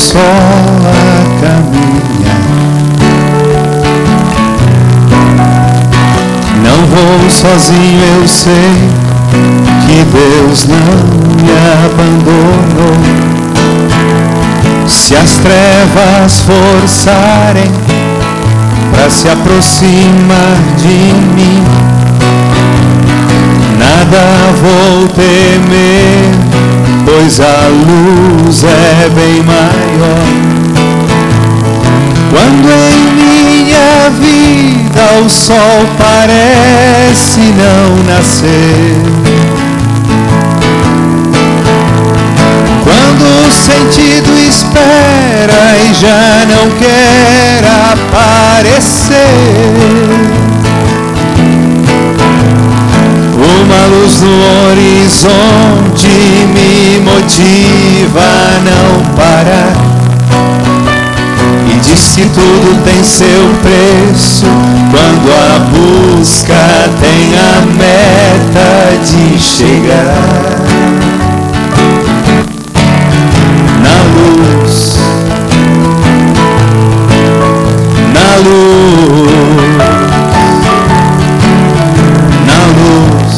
só a caminhar. Não vou sozinho, eu sei que Deus não me abandonou. Se as trevas forçarem para se aproximar de mim, nada vou temer, pois a luz é bem maior. Quando em minha vida o sol parece não nascer, quando o sentido espera e já não quer aparecer, uma luz no horizonte me motiva a não parar. E diz que tudo tem seu preço quando a busca tem a meta de chegar. Na luz, na luz, na luz,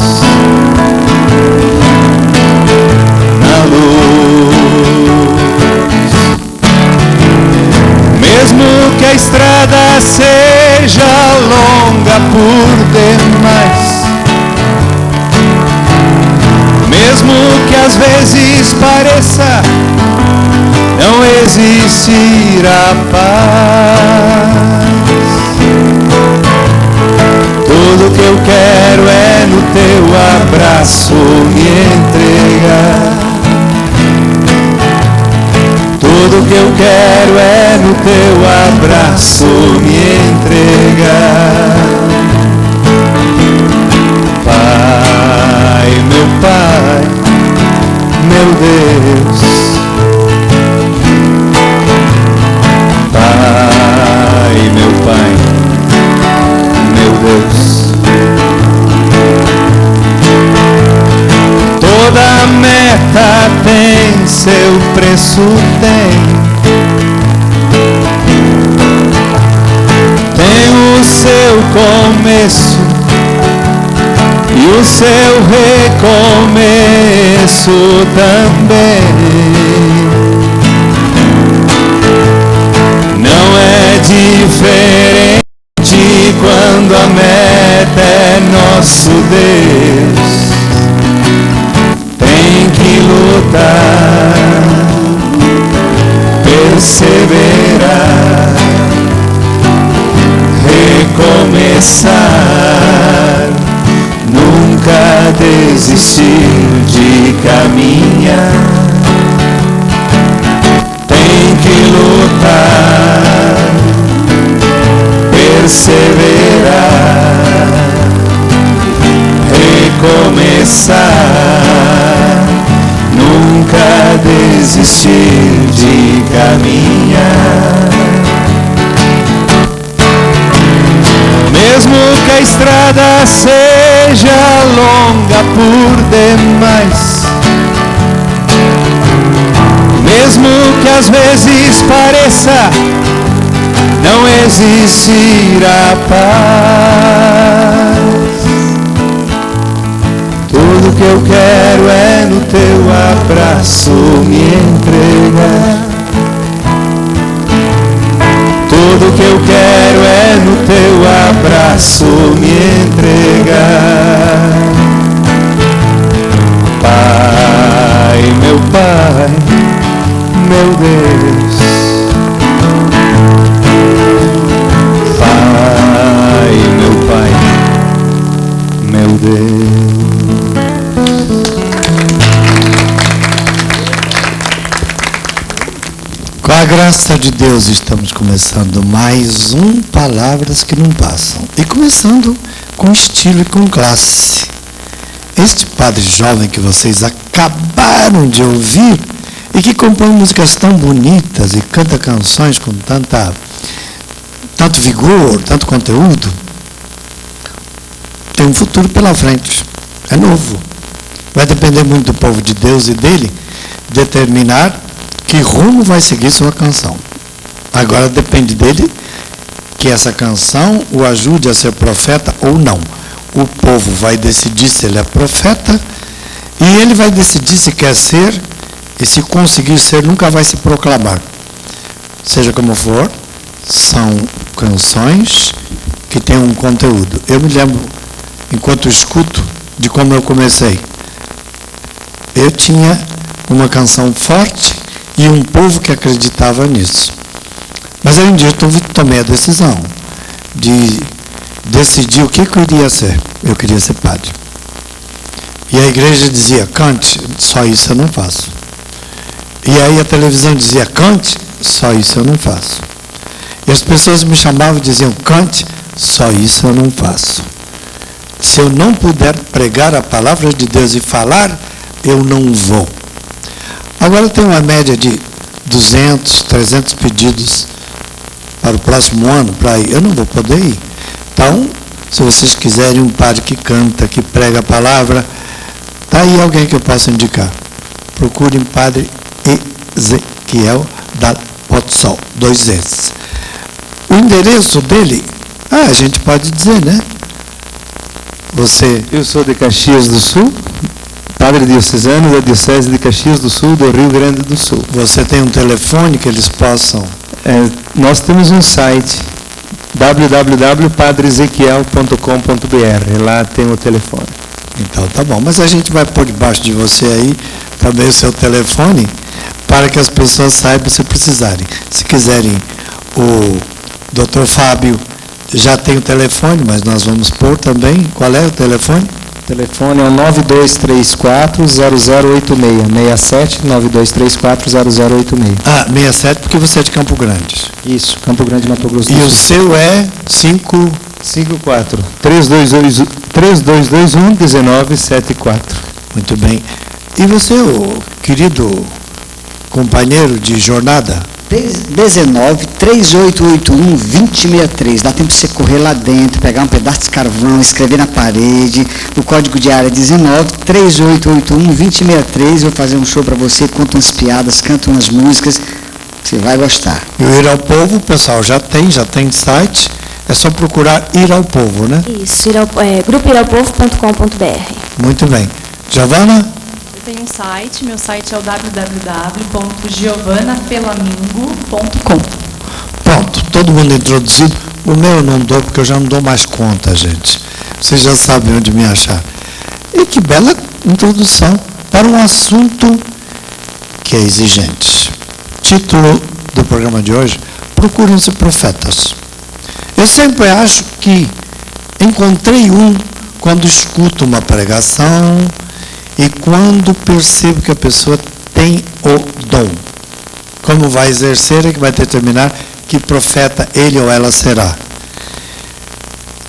na luz. Mesmo que a estrada seja longa por demais, mesmo que às vezes pareça não existir a paz, tudo que eu quero é no teu abraço me entregar. Tudo que eu quero é no teu abraço me entregar. Pai, meu Deus, Pai, meu Deus. Toda meta tem seu preço, tem o seu começo e o seu recomeço também. Não é diferente quando a meta é nosso Deus. Tem que lutar, perseverar, recomeçar, nunca desistir de caminhar. Tem que lutar, perseverar, recomeçar, nunca desistir de caminhar. Mesmo que a estrada seja longa por demais, mesmo que às vezes pareça não existir a paz, tudo que eu quero é no teu abraço me entregar. Tudo que eu quero é no teu abraço me entregar. Pai, meu Deus, Pai, meu Deus. Com a graça de Deus, estamos começando mais um Palavras que Não Passam. E começando com estilo e com classe. Este padre jovem que vocês acabaram de ouvir e que compõe músicas tão bonitas e canta canções com tanto vigor, tanto conteúdo, tem um futuro pela frente. É novo. Vai depender muito do povo de Deus e dele determinar que rumo vai seguir sua canção. Agora depende dele que essa canção o ajude a ser profeta ou não. O povo vai decidir se ele é profeta e ele vai decidir se quer ser, e se conseguir ser, nunca vai se proclamar. Seja como for, são canções que têm um conteúdo. Eu me lembro, enquanto escuto, de como eu comecei. Eu tinha uma canção forte e um povo que acreditava nisso. Mas aí um dia eu tomei a decisão de decidir o que eu iria ser. Eu queria ser padre. E a igreja dizia, cante, só isso eu não faço. E aí a televisão dizia, cante, só isso eu não faço. E as pessoas me chamavam e diziam, cante, só isso eu não faço. Se eu não puder pregar a palavra de Deus e falar, eu não vou. Agora tem uma média de 200, 300 pedidos para o próximo ano para ir. Eu não vou poder ir. Então, se vocês quiserem um padre que canta, que prega a palavra, está aí alguém que eu possa indicar. Procurem Padre Ezequiel Dal Pozzol, 2 vezes. O endereço dele, a gente pode dizer, né? Eu sou de Caxias do Sul, padre diocesano da Diocese de Caxias do Sul, do Rio Grande do Sul. Você tem um telefone que eles possam... nós temos um site, www.padrezequiel.com.br, lá tem o telefone. Então tá bom, mas a gente vai pôr debaixo de você aí também o seu telefone, para que as pessoas saibam se precisarem. Se quiserem, o Dr. Fábio já tem o telefone, mas nós vamos pôr também. Qual é o telefone? O telefone é o 9234-0086, 67-9234-0086. Ah, 67 porque você é de Campo Grande. Isso, Campo Grande, Mato Grosso do Sul. E o seu é 54 3221-1974. Muito bem. E você, o querido companheiro de jornada? 19-3881-2063. Dá tempo de você correr lá dentro, pegar um pedaço de carvão, escrever na parede. O código de área é 19-3881-2063. Vou fazer um show para você, conto umas piadas, canto umas músicas. Você vai gostar. E o Ir ao Povo, o pessoal já tem site. É só procurar Ir ao Povo, né? Isso, grupoiraupovo.com.br. Muito bem. Giovana? Tem um site, meu site é o www.giovanafelamingo.com. Pronto, todo mundo introduzido. O meu eu não dou, porque eu já não dou mais conta, gente. Vocês já sabem onde me achar. E que bela introdução para um assunto que é exigente. Título do programa de hoje, Procurem-se Profetas. Eu sempre acho que encontrei um quando escuto uma pregação, e quando percebo que a pessoa tem o dom. Como vai exercer é que vai determinar que profeta ele ou ela será.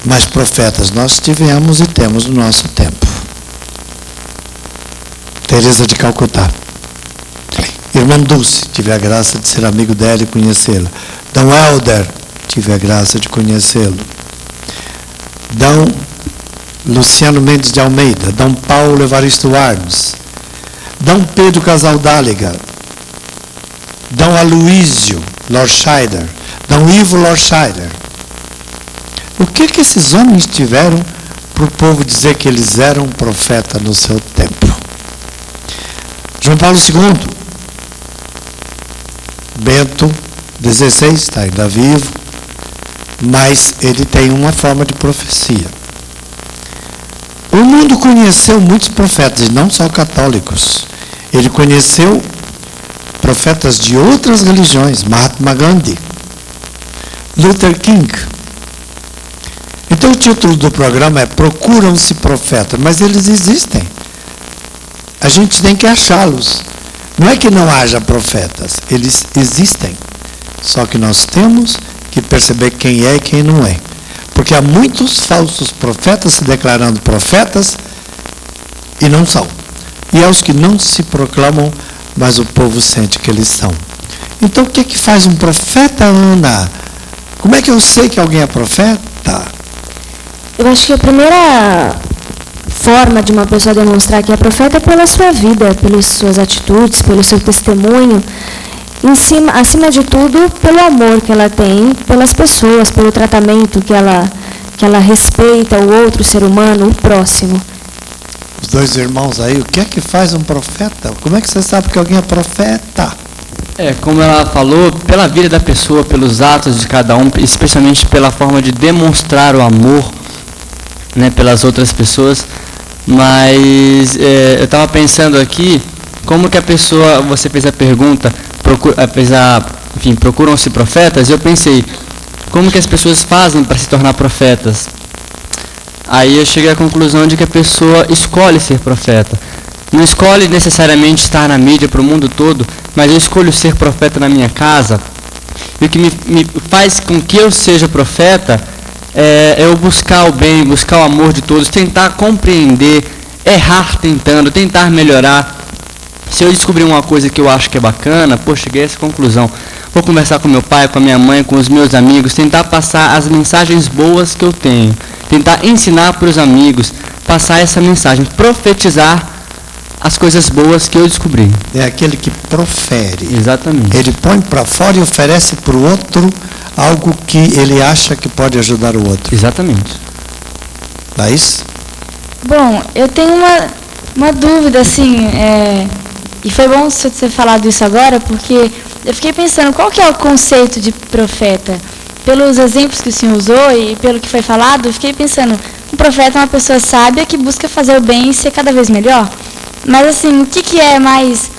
Mas profetas nós tivemos e temos no nosso tempo. Teresa de Calcutá. Irmã Dulce, tive a graça de ser amigo dela e conhecê-la. D. Helder, tive a graça de conhecê-lo. D. Luciano Mendes de Almeida, D. Paulo Evaristo Arnes, D. Pedro Casaldáliga, D. Aloísio Lorscheider, D. Ivo Lorscheider. O que esses homens tiveram para o povo dizer que eles eram profeta no seu tempo? João Paulo II, Bento XVI, está ainda vivo, mas ele tem uma forma de profecia. O mundo conheceu muitos profetas, e não só católicos. Ele conheceu profetas de outras religiões, Mahatma Gandhi, Luther King. Então o título do programa é Procuram-se Profetas, mas eles existem. A gente tem que achá-los. Não é que não haja profetas, eles existem. Só que nós temos que perceber quem é e quem não é. Porque há muitos falsos profetas se declarando profetas e não são. E há os que não se proclamam, mas o povo sente que eles são. Então o que faz um profeta, Ana? Como é que eu sei que alguém é profeta? Eu acho que a primeira forma de uma pessoa demonstrar que é profeta é pela sua vida, pelas suas atitudes, pelo seu testemunho. acima de tudo, pelo amor que ela tem pelas pessoas, pelo tratamento que ela respeita o outro ser humano, o próximo. Os dois irmãos aí, o que é que faz um profeta? Como é que você sabe que alguém é profeta? Como ela falou, pela vida da pessoa, pelos atos de cada um, especialmente pela forma de demonstrar o amor, né, pelas outras pessoas. Mas eu estava pensando aqui, como que a pessoa, você fez a pergunta, procuram-se profetas, eu pensei, como que as pessoas fazem para se tornar profetas? Aí eu cheguei à conclusão de que a pessoa escolhe ser profeta. Não escolhe necessariamente estar na mídia para o mundo todo, mas eu escolho ser profeta na minha casa. E o que me faz com que eu seja profeta é eu buscar o bem, buscar o amor de todos, tentar compreender, errar tentando, tentar melhorar. Se eu descobrir uma coisa que eu acho que é bacana, cheguei a essa conclusão. Vou conversar com meu pai, com a minha mãe, com os meus amigos, tentar passar as mensagens boas que eu tenho. Tentar ensinar para os amigos, passar essa mensagem, profetizar as coisas boas que eu descobri. É aquele que profere. Exatamente. Ele põe para fora e oferece para o outro algo que ele acha que pode ajudar o outro. Exatamente. Laís? Bom, eu tenho uma dúvida, assim, e foi bom você ter falado isso agora, porque eu fiquei pensando, qual que é o conceito de profeta? Pelos exemplos que o senhor usou e pelo que foi falado, eu fiquei pensando, um profeta é uma pessoa sábia que busca fazer o bem e ser cada vez melhor. Mas, assim, o que é mais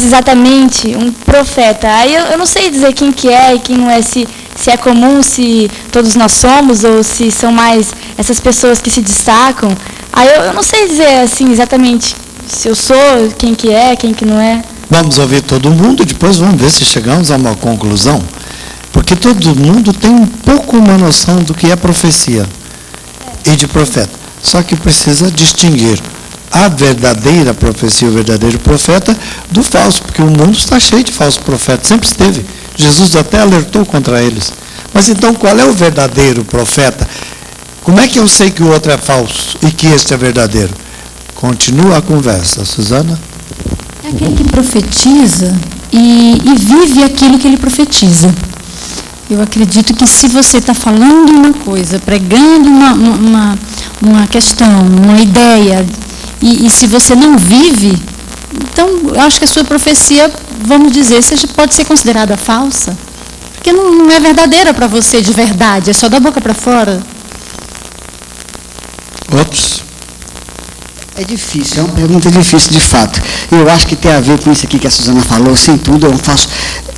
exatamente um profeta? Aí eu não sei dizer quem que é e quem não é, se é comum, se todos nós somos, ou se são mais essas pessoas que se destacam. Aí eu não sei dizer, assim, exatamente se eu sou, quem que é, quem que não é. Vamos ouvir todo mundo, depois vamos ver se chegamos a uma conclusão. Porque todo mundo tem um pouco uma noção do que é profecia e de profeta. Só que precisa distinguir a verdadeira profecia, o verdadeiro profeta, do falso, porque o mundo está cheio de falsos profetas, sempre esteve. Jesus até alertou contra eles. Mas então, qual é o verdadeiro profeta? Como é que eu sei que o outro é falso e que este é verdadeiro? Continua a conversa, Suzana. É aquele que profetiza e vive aquilo que ele profetiza. Eu acredito que se você está falando uma coisa, pregando uma questão, uma ideia, e se você não vive, então eu acho que a sua profecia, vamos dizer, pode ser considerada falsa. Porque não é verdadeira para você de verdade, é só da boca para fora. Ops. É difícil, é uma pergunta difícil de fato. Eu acho que tem a ver com isso aqui que a Suzana falou, sem tudo,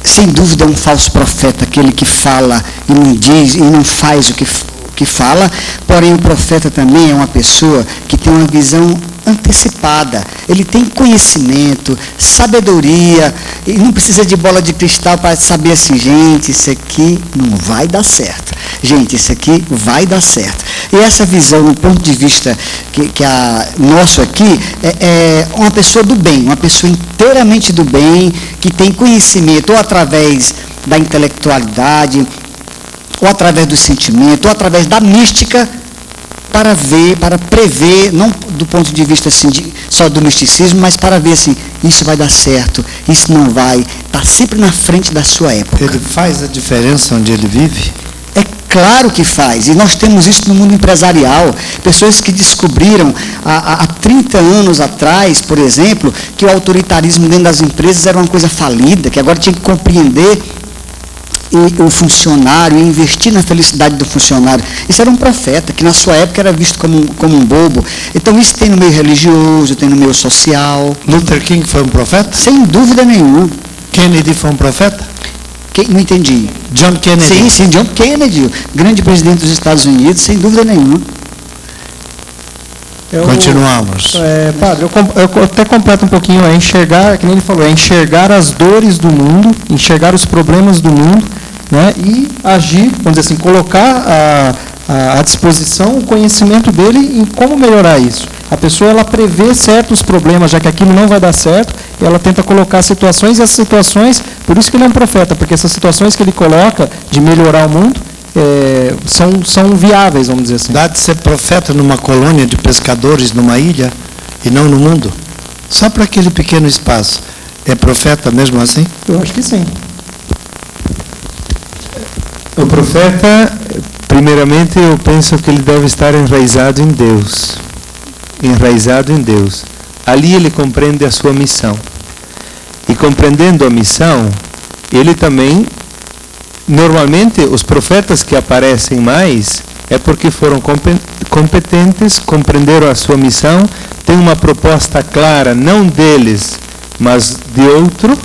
sem dúvida é um falso profeta, aquele que fala e não diz e não faz o que fala, porém o profeta também é uma pessoa que tem uma visão antecipada, ele tem conhecimento, sabedoria, e não precisa de bola de cristal para saber assim, gente, isso aqui não vai dar certo, gente, isso aqui vai dar certo. E essa visão, no ponto de vista nosso aqui, é uma pessoa do bem, uma pessoa inteiramente do bem, que tem conhecimento, ou através da intelectualidade, ou através do sentimento, ou através da mística, para ver, para prever, não do ponto de vista assim, só do misticismo, mas para ver assim, isso vai dar certo, isso não vai, está sempre na frente da sua época. Ele faz a diferença onde ele vive? É claro que faz, e nós temos isso no mundo empresarial, pessoas que descobriram há 30 anos atrás, por exemplo, que o autoritarismo dentro das empresas era uma coisa falida, que agora tinha que compreender o funcionário, investir na felicidade do funcionário. Isso era um profeta, que na sua época era visto como um bobo. Então isso tem no meio religioso, tem no meio social. Luther King foi um profeta? Sem dúvida nenhuma. Kennedy foi um profeta? Não entendi. John Kennedy? Sim, John Kennedy, grande presidente dos Estados Unidos, sem dúvida nenhuma. Continuamos. Padre, eu até completo um pouquinho, enxergar, que nem ele falou, enxergar as dores do mundo, enxergar os problemas do mundo, né, e agir, vamos dizer assim, colocar à disposição o conhecimento dele em como melhorar isso. A pessoa, ela prevê certos problemas, já que aquilo não vai dar certo, e ela tenta colocar situações, e essas situações, por isso que ele é um profeta, porque essas situações que ele coloca de melhorar o mundo, são viáveis, vamos dizer assim. Dá de ser profeta numa colônia de pescadores numa ilha e não no mundo? Só para aquele pequeno espaço. é profeta mesmo assim? Eu acho que sim. O profeta, primeiramente, eu penso que ele deve estar enraizado em Deus. Enraizado em Deus. Ali ele compreende a sua missão. E compreendendo a missão, ele também, normalmente, os profetas que aparecem mais, é porque foram competentes, compreenderam a sua missão, têm uma proposta clara, não deles, mas de outro,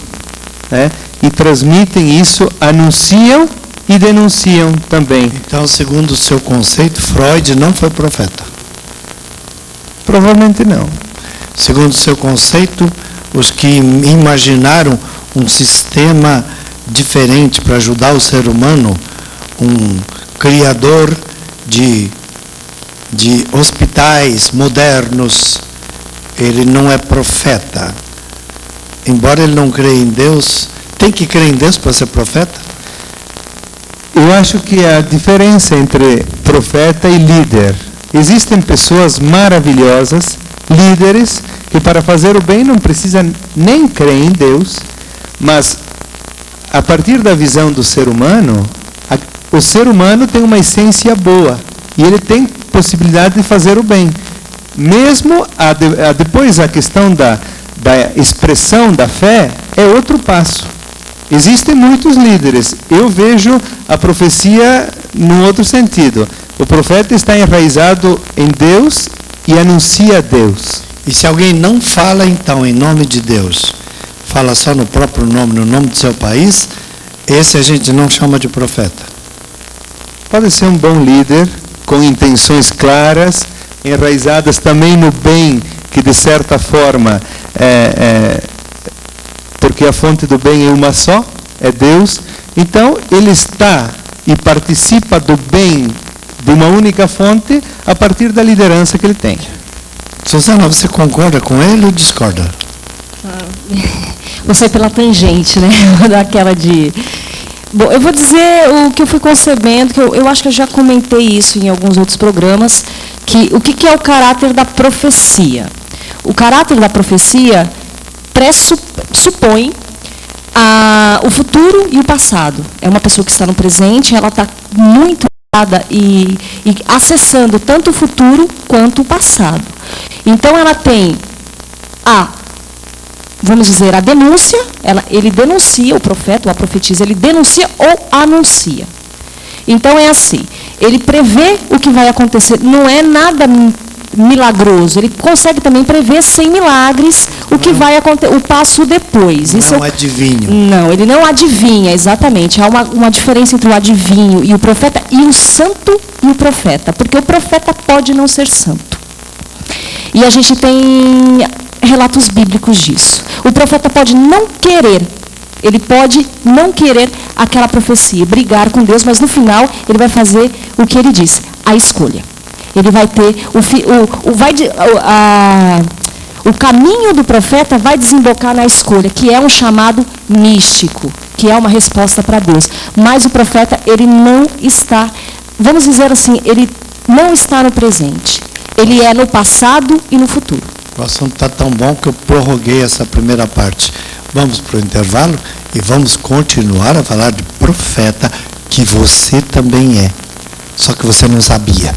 né? E transmitem isso, anunciam e denunciam também. Então, segundo o seu conceito, Freud não foi profeta? Provavelmente não. Segundo o seu conceito, os que imaginaram um sistema diferente para ajudar o ser humano, um criador de hospitais modernos, ele não é profeta. Embora ele não creia em Deus, tem que crer em Deus para ser profeta? Eu acho que a diferença entre profeta e líder, existem pessoas maravilhosas, líderes, que para fazer o bem não precisa nem crer em Deus, mas a partir da visão do ser humano, o ser humano tem uma essência boa e ele tem possibilidade de fazer o bem. Mesmo depois a questão da expressão da fé é outro passo. Existem muitos líderes. Eu vejo a profecia num outro sentido. O profeta está enraizado em Deus e anuncia Deus. E se alguém não fala, então, em nome de Deus, fala só no próprio nome, no nome do seu país, esse a gente não chama de profeta. Pode ser um bom líder, com intenções claras, enraizadas também no bem, que de certa forma porque a fonte do bem é uma só, é Deus. Então, ele está e participa do bem de uma única fonte a partir da liderança que ele tem. Susana, você concorda com ele ou discorda? Vou sair pela tangente, né? Daquela de... Bom, eu vou dizer o que eu fui concebendo, que eu acho que eu já comentei isso em alguns outros programas, que o que é o caráter da profecia? O caráter da profecia supõe o futuro e o passado. É uma pessoa que está no presente, ela está muito ligada e acessando tanto o futuro quanto o passado. Então, ela tem vamos dizer, a denúncia, ele denuncia, o profeta ou a profetisa, ele denuncia ou anuncia. Então, é assim, ele prevê o que vai acontecer, não é nada milagroso, ele consegue também prever sem milagres o que vai acontecer, o passo depois. Não adivinho. Não, ele não adivinha, exatamente. Há uma diferença entre o adivinho e o profeta, e o santo e o profeta, porque o profeta pode não ser santo. E a gente tem relatos bíblicos disso. O profeta pode não querer, ele pode não querer aquela profecia, brigar com Deus, mas no final ele vai fazer o que ele disse, a escolha. Ele vai ter o caminho do profeta vai desembocar na escolha, que é um chamado místico, que é uma resposta para Deus. Mas o profeta, ele não está, vamos dizer assim, ele não está no presente. Ele é no passado e no futuro. O assunto está tão bom que eu prorroguei essa primeira parte. Vamos para o intervalo e vamos continuar a falar de profeta, que você também é. Só que você não sabia.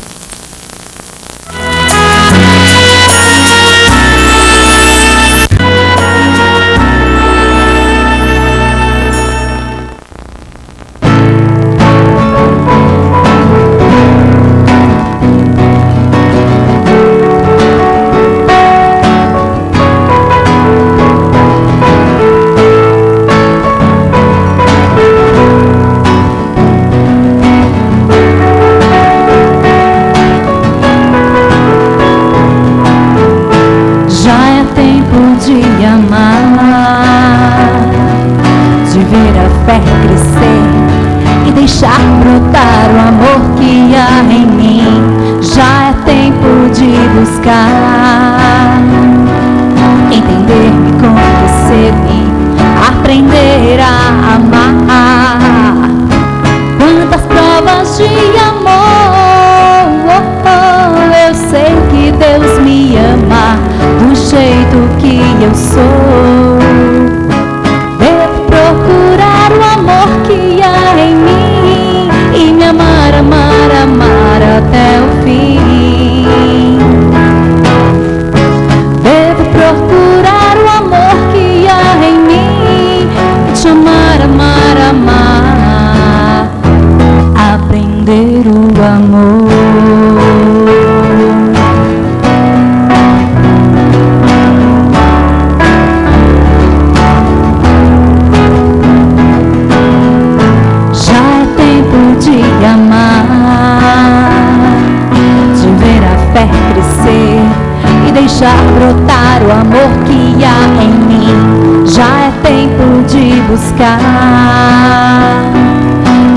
Deixar brotar o amor que há em mim. Já é tempo de buscar entender-me, conhecer-me, aprender a amar. Quantas provas de amor, eu sei que Deus me ama do jeito que eu sou. deixar brotar o amor que há em mim. Já é tempo de buscar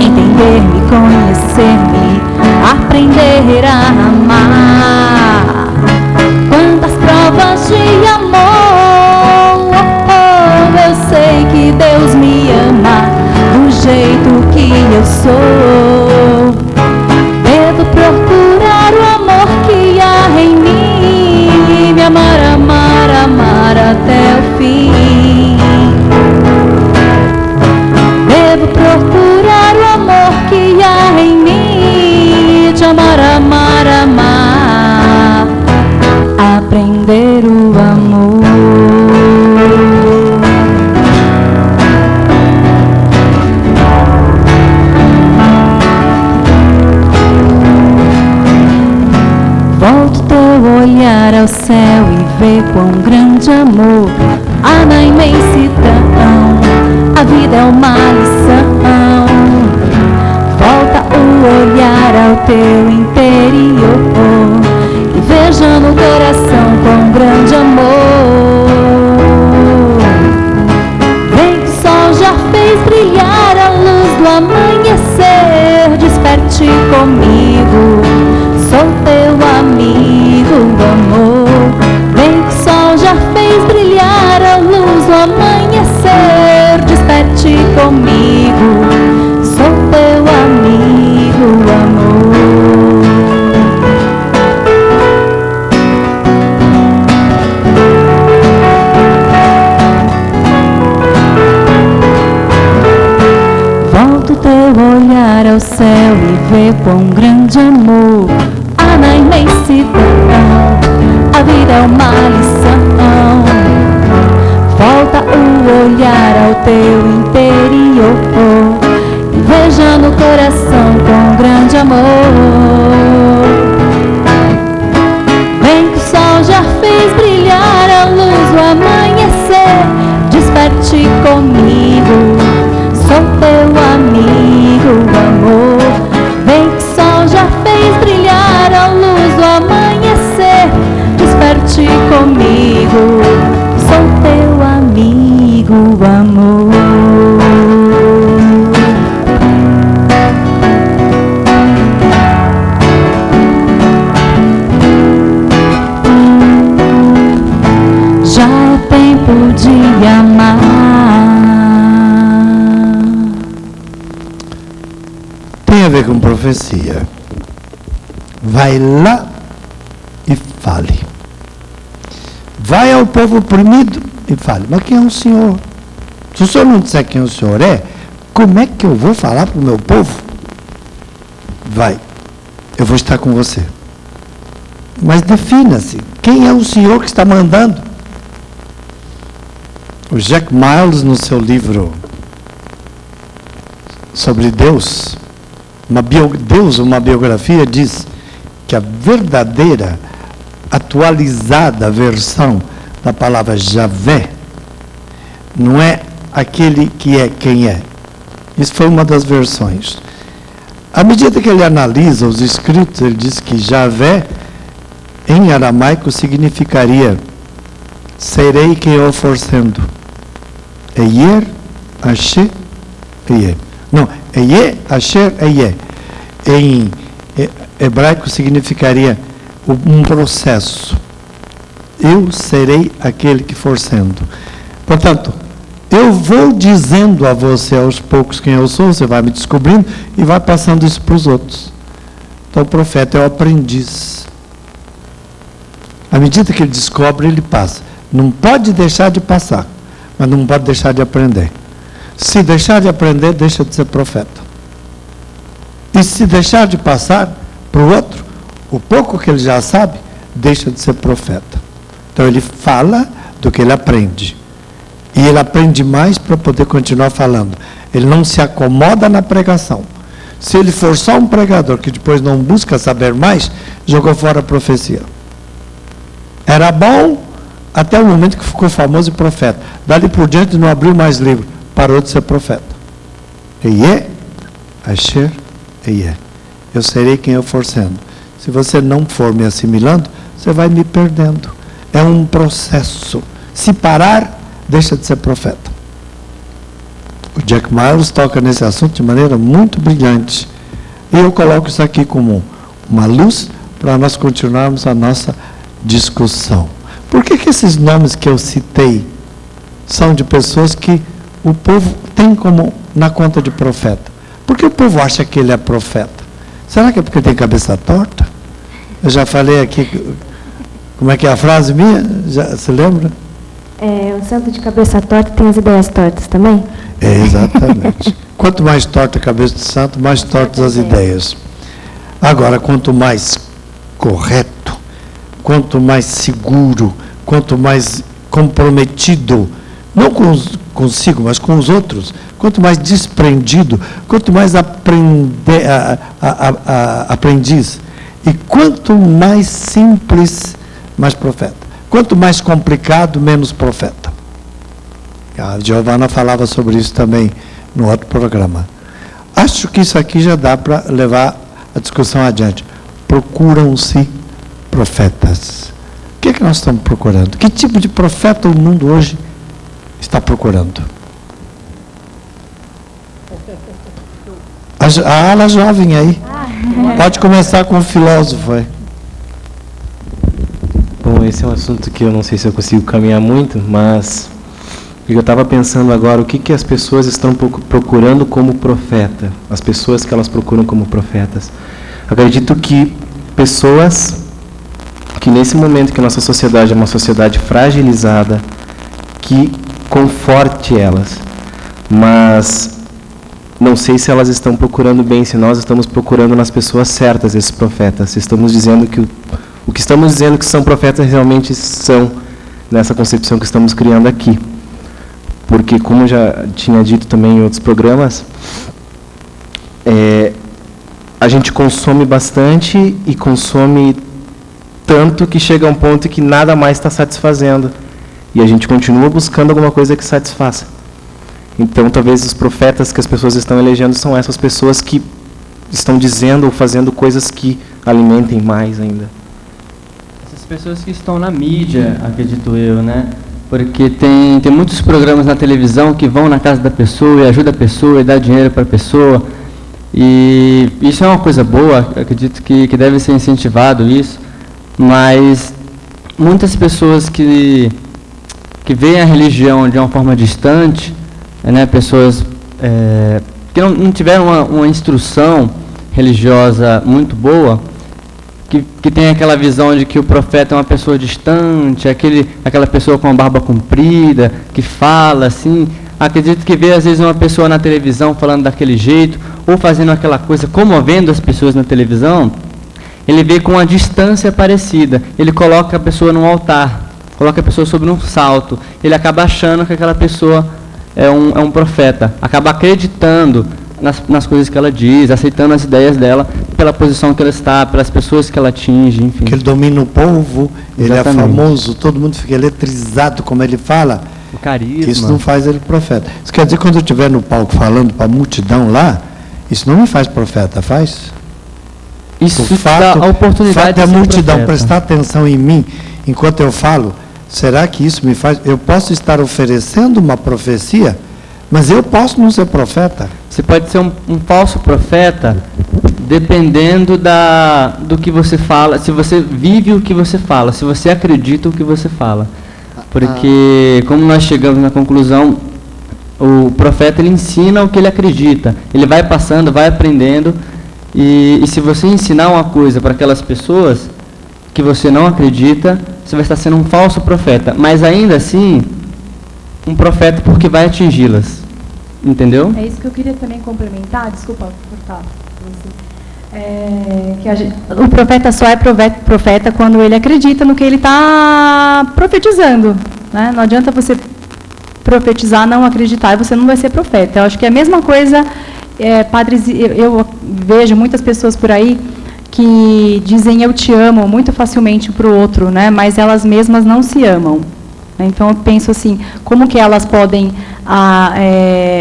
entender-me, conhecer-me, aprender a amar. Quantas provas de amor, eu sei que Deus me ama do jeito que eu sou. Devo procurar o amor que há em mim, me amar, amar, amar até o fim. Devo procurar o amor que há em mim, te amar, amar, amar, aprender o amor. Volto teu olhar ao céu e vê quão grande amor há na imensidão. A vida é uma lição. Volta o olhar ao teu interior e veja no coração quão grande amor. Vem que o sol já fez brilhar a luz do amanhecer. Desperte comigo, sou teu amigo, amor. Vem que o sol já fez brilhar a luz do amanhecer. Desperte comigo, sou teu amigo, amor. Volto teu olhar ao céu e vê quão grande amor há na imensidão. A vida é uma lição. Volta o olhar ao teu interior e veja no coração quão grande amor. Vem que o sol já fez brilhar a luz do amanhecer. Desperte comigo, sou teu amigo, amor. Vem que o sol já fez brilhar a luz do amanhecer. Desperte comigo, sou teu amigo, amor. Já é tempo de amar. Tem a ver com profecia. Vai lá e fale. Vai ao povo oprimido e fale. Mas quem é o Senhor? Se o Senhor não disser quem o Senhor é, como é que eu vou falar para o meu povo? Vai, eu vou estar com você. Mas defina-se. Quem é o Senhor que está mandando? O Jack Miles, no seu livro sobre Deus, uma biografia, diz que a verdadeira, atualizada versão da palavra Javé não é aquele que é quem é. Isso foi uma das versões. À medida que ele analisa os escritos, ele diz que Javé, em aramaico, significaria serei quem eu for sendo. Eyer, Asher, Eyer. Não, Eyer, Asher, Eyer. Em hebraico significaria um processo. Eu serei aquele que for sendo. Portanto, eu vou dizendo a você aos poucos quem eu sou, você vai me descobrindo e vai passando isso para os outros. Então o profeta é o aprendiz. À medida que ele descobre, ele passa. Não pode deixar de passar, mas não pode deixar de aprender. Se deixar de aprender, deixa de ser profeta. E se deixar de passar para o outro, o pouco que ele já sabe, deixa de ser profeta. Então ele fala do que ele aprende. E ele aprende mais para poder continuar falando. Ele não se acomoda na pregação. Se ele for só um pregador que depois não busca saber mais, jogou fora a profecia. Era bom até o momento que ficou famoso e profeta. Dali por diante não abriu mais livro. Parou de ser profeta. Eie, Asher, Eie. Eu serei quem eu for sendo. Se você não for me assimilando, você vai me perdendo. É um processo. Se parar, deixa de ser profeta. O Jack Miles toca nesse assunto de maneira muito brilhante. E eu coloco isso aqui como uma luz para nós continuarmos a nossa discussão. Por que esses nomes que eu citei são de pessoas que o povo tem como na conta de profeta? Por que o povo acha que ele é profeta? Será que é porque tem cabeça torta? Eu já falei aqui, como é que é a frase minha? Já, se lembra? O santo de cabeça torta tem as ideias tortas também? Exatamente. Quanto mais torta a cabeça do santo, mais tortas as ideias. Agora, quanto mais correto, quanto mais seguro, quanto mais comprometido, não consigo, mas com os outros, quanto mais desprendido, quanto mais aprendiz, e quanto mais simples, mais profeta. Quanto mais complicado, menos profeta. A Giovana falava sobre isso também no outro programa. Acho que isso aqui já dá para levar a discussão adiante. Procuram-se profetas. O que é que nós estamos procurando? Que tipo de profeta o mundo hoje está procurando? A ala jovem aí. Pode começar com o filósofo aí. Bom, esse é um assunto que eu não sei se eu consigo caminhar muito, mas eu estava pensando agora o que as pessoas estão procurando como profeta, as pessoas que elas procuram como profetas. Acredito que pessoas que nesse momento que a nossa sociedade é uma sociedade fragilizada, que conforte elas, mas não sei se elas estão procurando bem, se nós estamos procurando nas pessoas certas esses profetas, se estamos dizendo que o que estamos dizendo que são profetas realmente são nessa concepção que estamos criando aqui. Porque, como eu já tinha dito também em outros programas, a gente consome bastante e consome tanto que chega a um ponto que nada mais está satisfazendo. E a gente continua buscando alguma coisa que satisfaça. Então, talvez os profetas que as pessoas estão elegendo são essas pessoas que estão dizendo ou fazendo coisas que alimentem mais ainda. Essas pessoas que estão na mídia, acredito eu, né? Porque tem muitos programas na televisão que vão na casa da pessoa e ajudam a pessoa e dá dinheiro para a pessoa. E isso é uma coisa boa, acredito que deve ser incentivado isso. Mas muitas pessoas que veem a religião de uma forma distante, né, pessoas que não tiveram uma instrução religiosa muito boa, que tem aquela visão de que o profeta é uma pessoa distante, aquela pessoa com a barba comprida, que fala assim. Acredito que vê às vezes uma pessoa na televisão falando daquele jeito, ou fazendo aquela coisa, comovendo as pessoas na televisão, ele vê com uma distância parecida. Ele coloca a pessoa num altar, coloca a pessoa sobre um salto, ele acaba achando que aquela pessoa é um profeta, acaba acreditando nas coisas que ela diz, aceitando as ideias dela, pela posição que ela está, pelas pessoas que ela atinge, enfim. Que ele domina o povo, ele Exatamente. é famoso, todo mundo fica eletrizado como ele fala. O carisma. Isso não faz ele profeta. Isso quer dizer, quando eu estiver no palco falando para a multidão lá, isso não me faz profeta, faz? Isso o fato, dá a oportunidade da de ser multidão profeta. prestar atenção em mim enquanto eu falo, será que isso me faz? Eu posso estar oferecendo uma profecia, mas eu posso não ser profeta. Você pode ser um falso profeta dependendo do que você fala, se você vive o que você fala, se você acredita o que você fala. Porque, como nós chegamos na conclusão, o profeta ele ensina o que ele acredita. Ele vai passando, vai aprendendo, e se você ensinar uma coisa para aquelas pessoas que você não acredita, você vai estar sendo um falso profeta. Mas ainda assim, um profeta porque vai atingi-las. Entendeu? É isso que eu queria também complementar, desculpa cortar você. O profeta só é profeta quando ele acredita no que ele está profetizando. Né? Não adianta você profetizar, não acreditar, e você não vai ser profeta. Eu acho que é a mesma coisa, padres, eu vejo muitas pessoas por aí que dizem eu te amo muito facilmente para o outro, né? Mas elas mesmas não se amam. Então eu penso assim, como que elas podem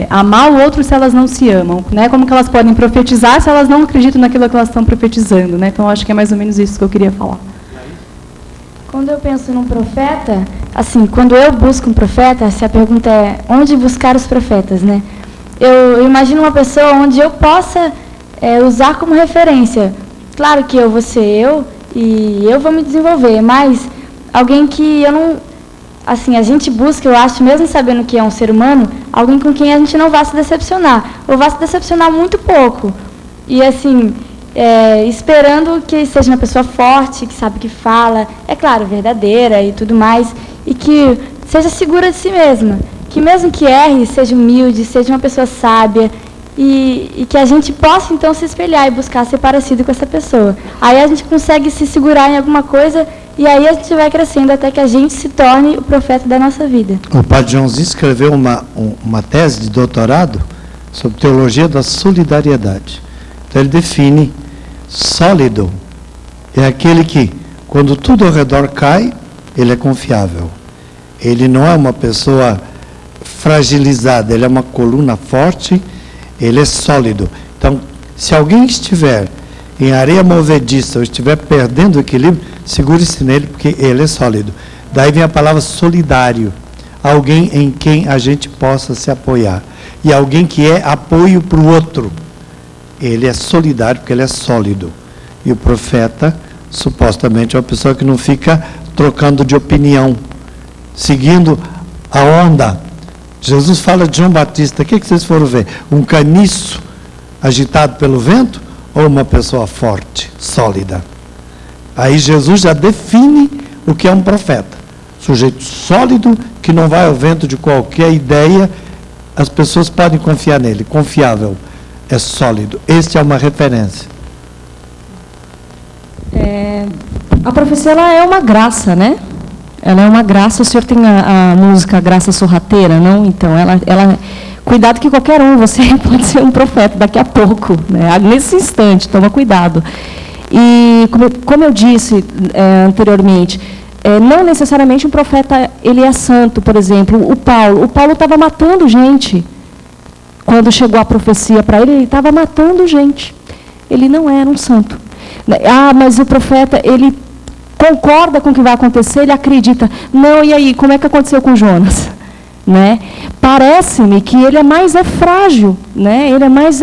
amar o outro se elas não se amam? Né? Como que elas podem profetizar se elas não acreditam naquilo que elas estão profetizando? Né? Então eu acho que é mais ou menos isso que eu queria falar. quando eu penso num profeta, assim, quando eu busco um profeta, se a pergunta é onde buscar os profetas, né? Eu imagino uma pessoa onde eu possa usar como referência. Claro que eu vou ser eu e eu vou me desenvolver, mas alguém que eu não... Assim, a gente busca, eu acho, mesmo sabendo que é um ser humano, alguém com quem a gente não vai se decepcionar, ou vai se decepcionar muito pouco. E, assim, esperando que seja uma pessoa forte, que sabe o que fala, é claro, verdadeira e tudo mais, e que seja segura de si mesma. Que mesmo que erre, seja humilde, seja uma pessoa sábia, e que a gente possa, então, se espelhar e buscar ser parecido com essa pessoa. Aí a gente consegue se segurar em alguma coisa, e aí a gente vai crescendo até que a gente se torne o profeta da nossa vida. O Padre Joãozinho escreveu uma tese de doutorado sobre teologia da solidariedade. Então ele define sólido é aquele que, quando tudo ao redor cai, ele é confiável. Ele não é uma pessoa fragilizada, ele é uma coluna forte, ele é sólido. Então, se alguém estiver em areia movediça ou estiver perdendo o equilíbrio, segure-se nele, porque ele é sólido. Daí vem a palavra solidário. Alguém em quem a gente possa se apoiar. E alguém que é apoio para o outro. Ele é solidário porque ele é sólido. E o profeta, supostamente, é uma pessoa que não fica trocando de opinião, seguindo a onda. Jesus fala de João Batista. O que vocês foram ver? Um caniço agitado pelo vento? Ou uma pessoa forte, sólida? Aí Jesus já define o que é um profeta. Sujeito sólido, que não vai ao vento de qualquer ideia, as pessoas podem confiar nele. Confiável, é sólido. Este é uma referência. A profecia, ela é uma graça, né? Ela é uma graça. O senhor tem a música Graça Sorrateira, não? Então, ela cuidado que qualquer você pode ser um profeta daqui a pouco, né? Nesse instante, toma cuidado. E, como eu disse anteriormente, não necessariamente um profeta ele é santo. Por exemplo, o Paulo estava matando gente. Quando chegou a profecia para ele estava matando gente. Ele não era um santo. Mas o profeta, ele concorda com o que vai acontecer, ele acredita. Não, e aí, como é que aconteceu com Jonas? Né? Parece-me que ele é mais frágil, né? Ele é mais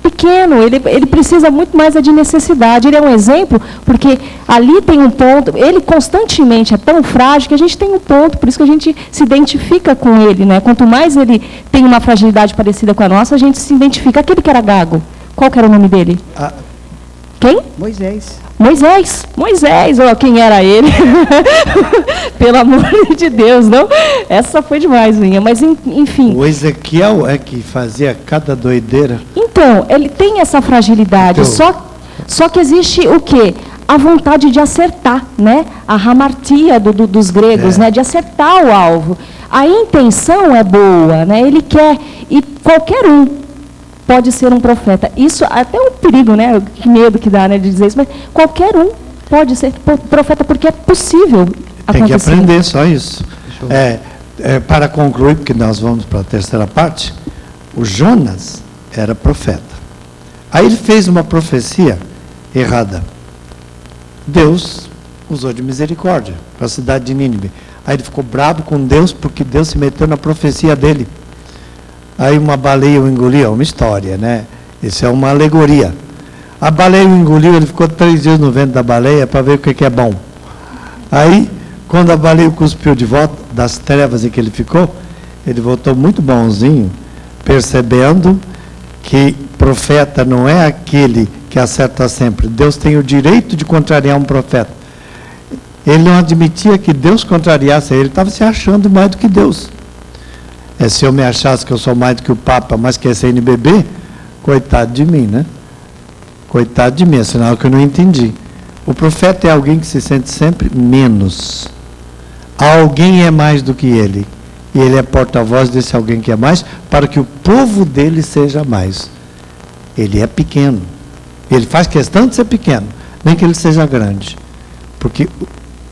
pequeno, ele precisa muito mais de necessidade. Ele é um exemplo, porque ali tem um ponto, ele constantemente é tão frágil que a gente tem um ponto, por isso que a gente se identifica com ele, né? Quanto mais ele tem uma fragilidade parecida com a nossa, a gente se identifica. Aquele que era gago, qual que era o nome dele? Quem? Moisés, ó, quem era ele? Pelo amor de Deus, não? Essa foi demais, minha. Mas, enfim. O Ezequiel é que fazia cada doideira. Então, ele tem essa fragilidade. Só que existe o quê? A vontade de acertar, né? A hamartia dos gregos, né? De acertar o alvo. A intenção é boa, né? Ele quer, e qualquer um pode ser um profeta. Isso até um perigo, né? Que medo que dá, né, de dizer isso, mas qualquer um pode ser profeta, porque é possível acontecer. Tem que aprender, só isso. Para concluir, porque nós vamos para a terceira parte, o Jonas era profeta. Aí ele fez uma profecia errada. Deus usou de misericórdia para a cidade de Nínive. Aí ele ficou bravo com Deus, porque Deus se meteu na profecia dele. Aí uma baleia o engoliu, é uma história, né? Isso é uma alegoria. A baleia o engoliu, ele ficou 3 dias no ventre da baleia para ver o que é bom. Aí, quando a baleia o cuspiu de volta, das trevas em que ele ficou, ele voltou muito bonzinho, percebendo que profeta não é aquele que acerta sempre. Deus tem o direito de contrariar um profeta. Ele não admitia que Deus contrariasse ele, estava se achando mais do que Deus. Se eu me achasse que eu sou mais do que o Papa, mas que é CNBB, coitado de mim, né? Coitado de mim, é sinal que eu não entendi. O profeta é alguém que se sente sempre menos. Alguém é mais do que ele. E ele é porta-voz desse alguém que é mais, para que o povo dele seja mais. Ele é pequeno. Ele faz questão de ser pequeno, nem que ele seja grande. Porque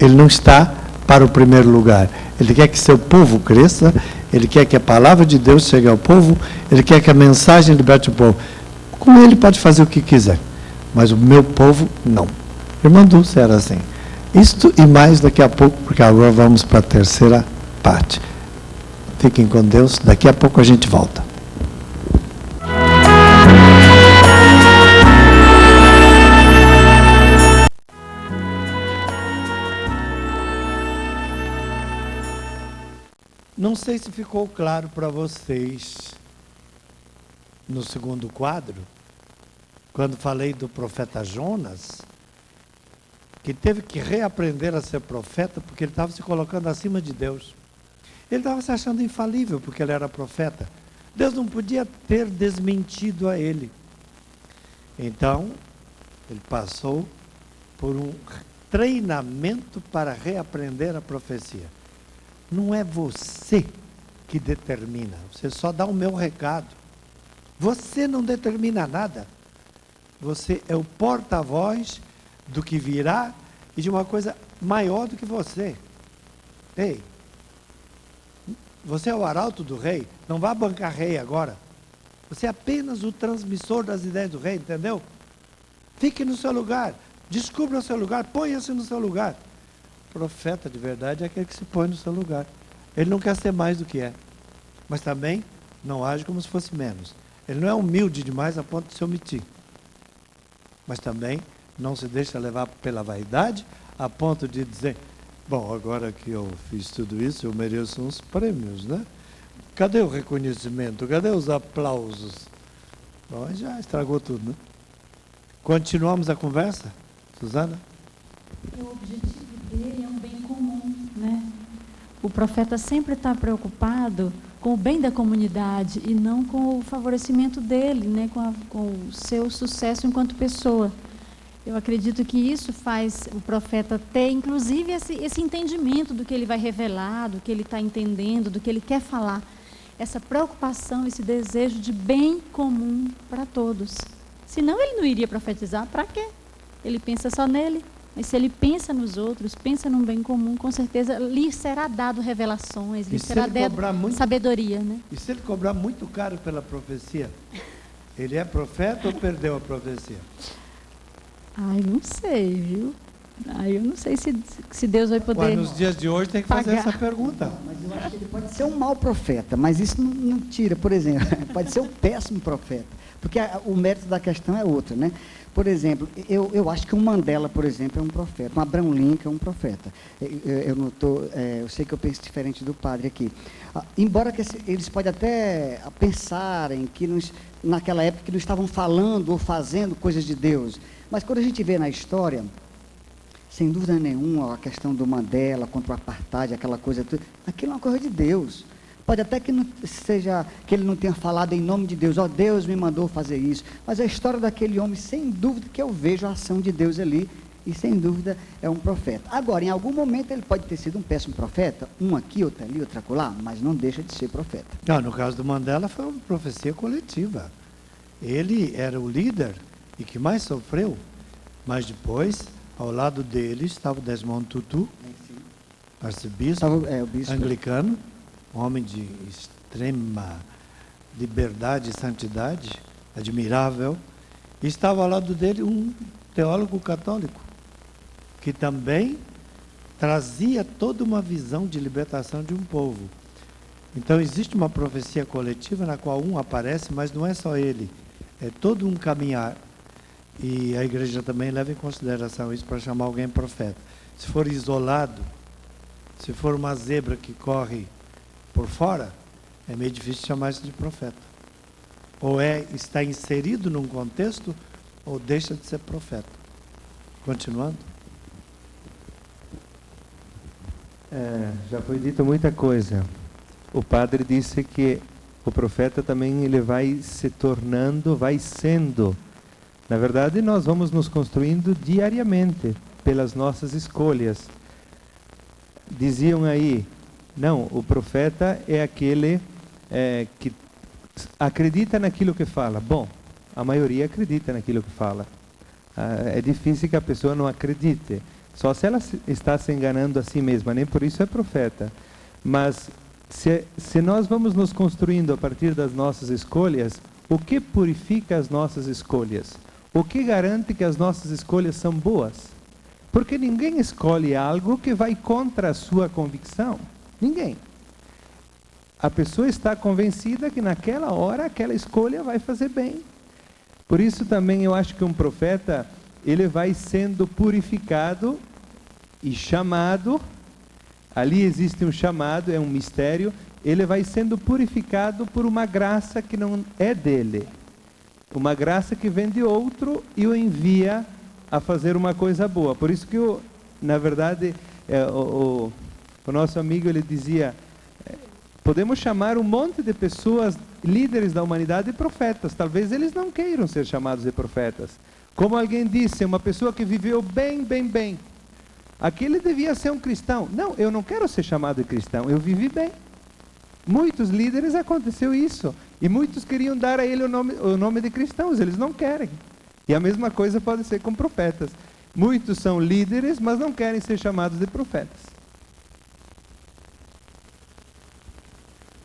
ele não está para o primeiro lugar. Ele quer que seu povo cresça, ele quer que a palavra de Deus chegue ao povo, ele quer que a mensagem liberte o povo. Com ele pode fazer o que quiser, mas o meu povo, não. Irmã Dulce era assim. Isto e mais daqui a pouco, porque agora vamos para a terceira parte. Fiquem com Deus, daqui a pouco a gente volta. Não sei se ficou claro para vocês no segundo quadro, quando falei do profeta Jonas, que teve que reaprender a ser profeta porque ele estava se colocando acima de Deus. Ele estava se achando infalível porque ele era profeta. Deus não podia ter desmentido a ele. Então, ele passou por um treinamento para reaprender a profecia. Não é você que determina, você só dá o meu recado. Você não determina nada. Você é o porta-voz do que virá e de uma coisa maior do que você. Ei, você é o arauto do rei, não vá bancar rei agora. Você é apenas o transmissor das ideias do rei, entendeu? Fique no seu lugar, descubra o seu lugar, ponha-se no seu lugar. Profeta de verdade é aquele que se põe no seu lugar. Ele não quer ser mais do que é, mas também não age como se fosse menos. Ele não é humilde demais a ponto de se omitir, mas também não se deixa levar pela vaidade a ponto de dizer, bom, agora que eu fiz tudo isso, eu mereço uns prêmios, né? Cadê o reconhecimento? Cadê os aplausos? Bom, já estragou tudo, né? Continuamos a conversa, Suzana? O objetivo dele é um bem comum, né? O profeta sempre está preocupado com o bem da comunidade e não com o favorecimento dele, né? Com o seu sucesso enquanto pessoa. Eu acredito que isso faz o profeta ter, inclusive, esse entendimento do que ele vai revelar, do que ele está entendendo, do que ele quer falar. Essa preocupação, esse desejo de bem comum para todos. Senão ele não iria profetizar, para quê? Ele pensa só nele. Mas se ele pensa nos outros, pensa num bem comum, com certeza lhe será dado revelações, lhe será dado sabedoria, né? E se ele cobrar muito caro pela profecia, ele é profeta ou perdeu a profecia? Ai, não sei, viu? Ai, eu não sei se Deus vai poder. Mas nos dias de hoje tem que fazer essa pergunta. Mas eu acho que ele pode ser um mau profeta, mas isso não tira, por exemplo, pode ser um péssimo profeta, porque o mérito da questão é outro, né? Por exemplo, eu acho que um Mandela, por exemplo, é um profeta, um Abraham Lincoln é um profeta. Eu sei que eu penso diferente do padre aqui. Embora que eles podem até pensarem que naquela época que não estavam falando ou fazendo coisas de Deus, mas quando a gente vê na história, sem dúvida nenhuma, a questão do Mandela contra o apartheid, aquela coisa, aquilo é uma coisa de Deus. Pode até que não seja, que ele não tenha falado em nome de Deus, Deus me mandou fazer isso, mas a história daquele homem, sem dúvida que eu vejo a ação de Deus ali, e sem dúvida é um profeta. Agora, em algum momento ele pode ter sido um péssimo profeta, um aqui, outro ali, outro acolá, mas não deixa de ser profeta. Não, no caso do Mandela foi uma profecia coletiva. Ele era o líder e que mais sofreu, mas depois, ao lado dele, estava o Desmond Tutu, arcebispo anglicano, homem de extrema liberdade e santidade, admirável, e estava ao lado dele um teólogo católico, que também trazia toda uma visão de libertação de um povo. Então existe uma profecia coletiva na qual um aparece, mas não é só ele, é todo um caminhar, e a igreja também leva em consideração isso para chamar alguém profeta. Se for isolado, se for uma zebra que corre por fora, é meio difícil chamar isso de profeta. Ou está inserido num contexto, ou deixa de ser profeta. Continuando. Já foi dito muita coisa. O padre disse que o profeta também ele vai se tornando, vai sendo. Na verdade, nós vamos nos construindo diariamente pelas nossas escolhas. Diziam aí, não, o profeta é aquele que acredita naquilo que fala. Bom, a maioria acredita naquilo que fala. É difícil que a pessoa não acredite. Só se ela está se enganando a si mesma, nem por isso é profeta. Mas se nós vamos nos construindo a partir das nossas escolhas, o que purifica as nossas escolhas? O que garante que as nossas escolhas são boas? Porque ninguém escolhe algo que vai contra a sua convicção. Ninguém. A pessoa está convencida que naquela hora aquela escolha vai fazer bem. Por isso também eu acho que um profeta, ele vai sendo purificado e chamado. Ali existe um chamado, é um mistério. Ele vai sendo purificado por uma graça que não é dele. Uma graça que vem de outro e o envia a fazer uma coisa boa. Por isso que, na verdade, o nosso amigo, ele dizia, podemos chamar um monte de pessoas, líderes da humanidade, de profetas. Talvez eles não queiram ser chamados de profetas. Como alguém disse, uma pessoa que viveu bem, bem, bem. Aquele devia ser um cristão. Não, eu não quero ser chamado de cristão, eu vivi bem. Muitos líderes aconteceu isso. E muitos queriam dar a ele o nome de cristãos, eles não querem. E a mesma coisa pode ser com profetas. Muitos são líderes, mas não querem ser chamados de profetas.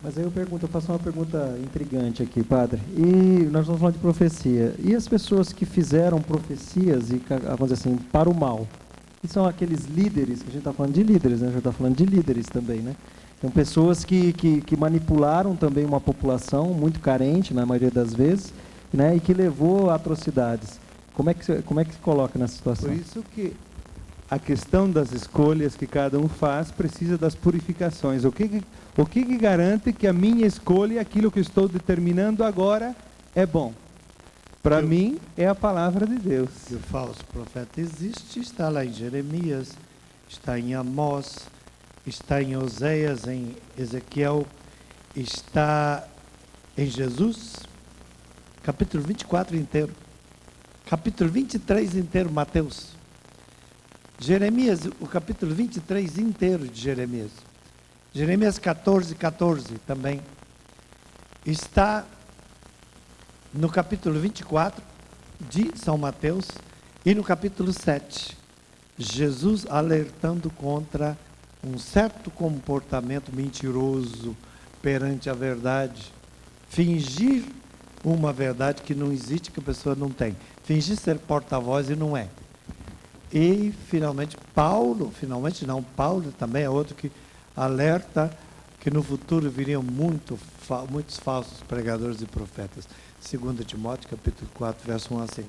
Mas aí eu faço uma pergunta intrigante aqui, padre. E nós estamos falando de profecia. E as pessoas que fizeram profecias, e, vamos dizer assim, para o mal? Que são aqueles líderes, que a gente está falando de líderes, né? A gente está falando de líderes também, né? São pessoas que manipularam também uma população muito carente, na maioria das vezes, né? E que levou a atrocidades. Como é que se coloca nessa situação? Por isso que a questão das escolhas que cada um faz precisa das purificações. O que garante que a minha escolha, aquilo que estou determinando agora, é bom? Para mim, é a palavra de Deus. O falso profeta existe, está lá em Jeremias, está em Amós, está em Oséias, em Ezequiel, está em Jesus, capítulo 24 inteiro, capítulo 23 inteiro, Mateus. Jeremias, o capítulo 23 inteiro de Jeremias. Jeremias 14 também. Está no capítulo 24 de São Mateus e no capítulo 7. Jesus alertando contra um certo comportamento mentiroso perante a verdade. Fingir uma verdade que não existe, que a pessoa não tem. Fingir ser porta-voz e não é. E, finalmente, Paulo também é outro que alerta que no futuro viriam muitos falsos pregadores e profetas. 2 Timóteo, capítulo 4, verso 1 a 5.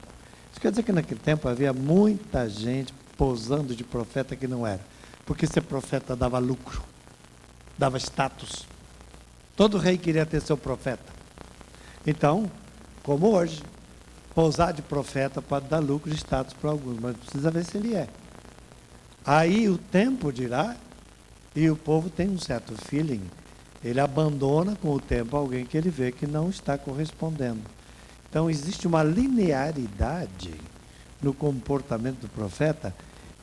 Isso quer dizer que naquele tempo havia muita gente posando de profeta que não era. Porque ser profeta dava lucro, dava status. Todo rei queria ter seu profeta. Então, como hoje, pousar de profeta pode dar lucro e status para alguns, mas precisa ver se ele é. Aí o tempo dirá, e o povo tem um certo feeling, ele abandona com o tempo alguém que ele vê que não está correspondendo. Então existe uma linearidade no comportamento do profeta,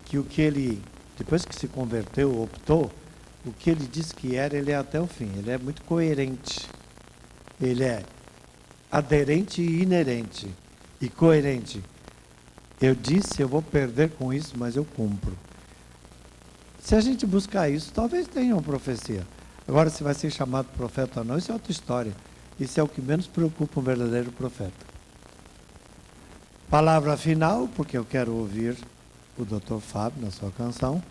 que o que ele, depois que se converteu, optou, o que ele disse que era, ele é até o fim. Ele é muito coerente. Ele é aderente e inerente. E coerente. Eu disse, eu vou perder com isso, mas eu cumpro. Se a gente buscar isso, talvez tenha uma profecia. Agora, se vai ser chamado profeta ou não, isso é outra história. Isso é o que menos preocupa um verdadeiro profeta. Palavra final, porque eu quero ouvir o Dr. Fábio na sua canção.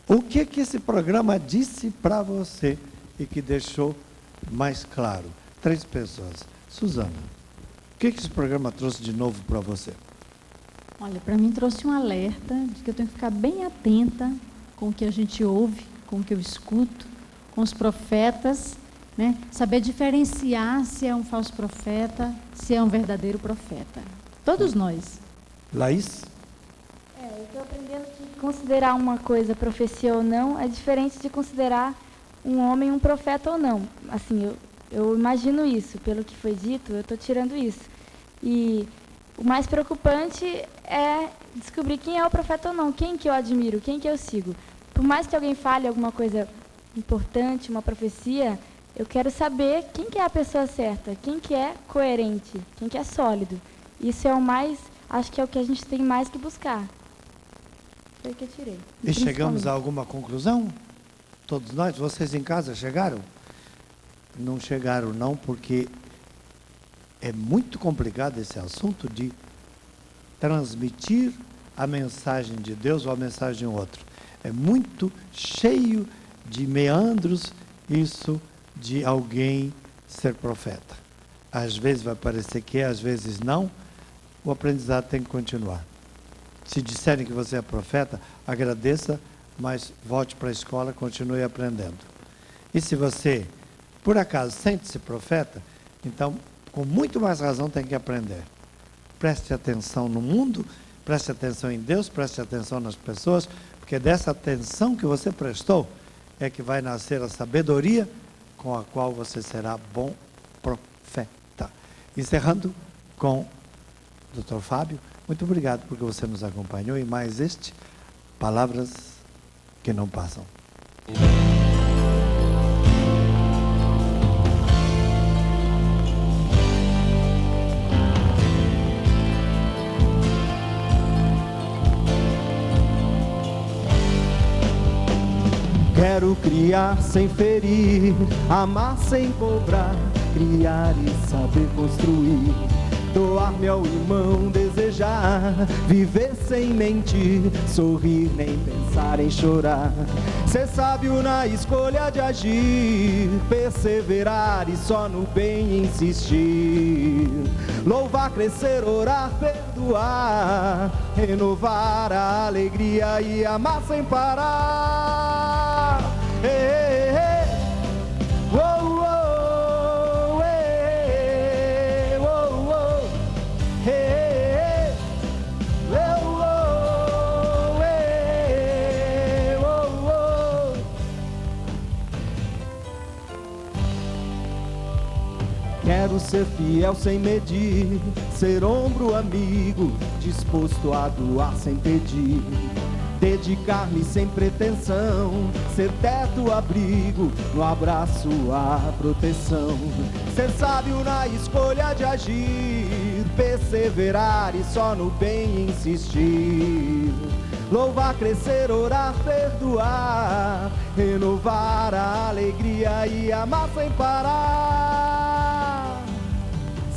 O que esse programa disse para você e que deixou mais claro? 3 pessoas. Suzana, o que esse programa trouxe de novo para você? Olha, para mim trouxe um alerta de que eu tenho que ficar bem atenta com o que a gente ouve, com o que eu escuto, com os profetas, né? Saber diferenciar se é um falso profeta, se é um verdadeiro profeta. Todos nós. Laís? Eu estou aprendendo que considerar uma coisa profecia ou não é diferente de considerar um homem um profeta ou não. Assim, eu imagino isso, pelo que foi dito, eu estou tirando isso. E o mais preocupante é descobrir quem é o profeta ou não, quem que eu admiro, quem que eu sigo. Por mais que alguém fale alguma coisa importante, uma profecia, eu quero saber quem que é a pessoa certa, quem que é coerente, quem que é sólido. Isso é o mais, acho que é o que a gente tem mais que buscar. Foi o que eu tirei. E chegamos a alguma conclusão? Todos nós? Vocês em casa chegaram? Não chegaram não, porque é muito complicado esse assunto de transmitir a mensagem de Deus ou a mensagem de um outro. É muito cheio de meandros isso de alguém ser profeta. Às vezes vai parecer que é, às vezes não. O aprendizado tem que continuar. Se disserem que você é profeta, agradeça, mas volte para a escola, continue aprendendo. E se você, por acaso, sente-se profeta, então, com muito mais razão, tem que aprender. Preste atenção no mundo, preste atenção em Deus, preste atenção nas pessoas, porque dessa atenção que você prestou é que vai nascer a sabedoria com a qual você será bom profeta. Encerrando com o Dr. Fábio, muito obrigado porque você nos acompanhou em mais este Palavras que Não Passam. Quero criar sem ferir, amar sem cobrar, criar e saber construir, doar-me ao irmão, desejar, viver sem mentir, sorrir, nem pensar em chorar, ser sábio na escolha de agir, perseverar e só no bem insistir, louvar, crescer, orar, perdoar, renovar a alegria e amar sem parar. Hey, hey, hey. Whoa, whoa, hey, whoa, whoa. Hey, whoa, whoa, hey, whoa, whoa. Quero ser fiel sem medir, ser ombro amigo, disposto a doar sem pedir, dedicar-me sem pretensão, ser teto, abrigo, no abraço a proteção, ser sábio na escolha de agir, perseverar e só no bem insistir, louvar, crescer, orar, perdoar, renovar a alegria e amar sem parar.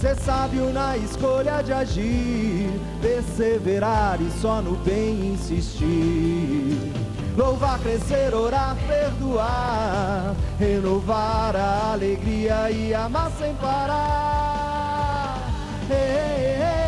Ser sábio na escolha de agir, perseverar e só no bem insistir, louvar, crescer, orar, perdoar, renovar a alegria e amar sem parar. Hey, hey, hey.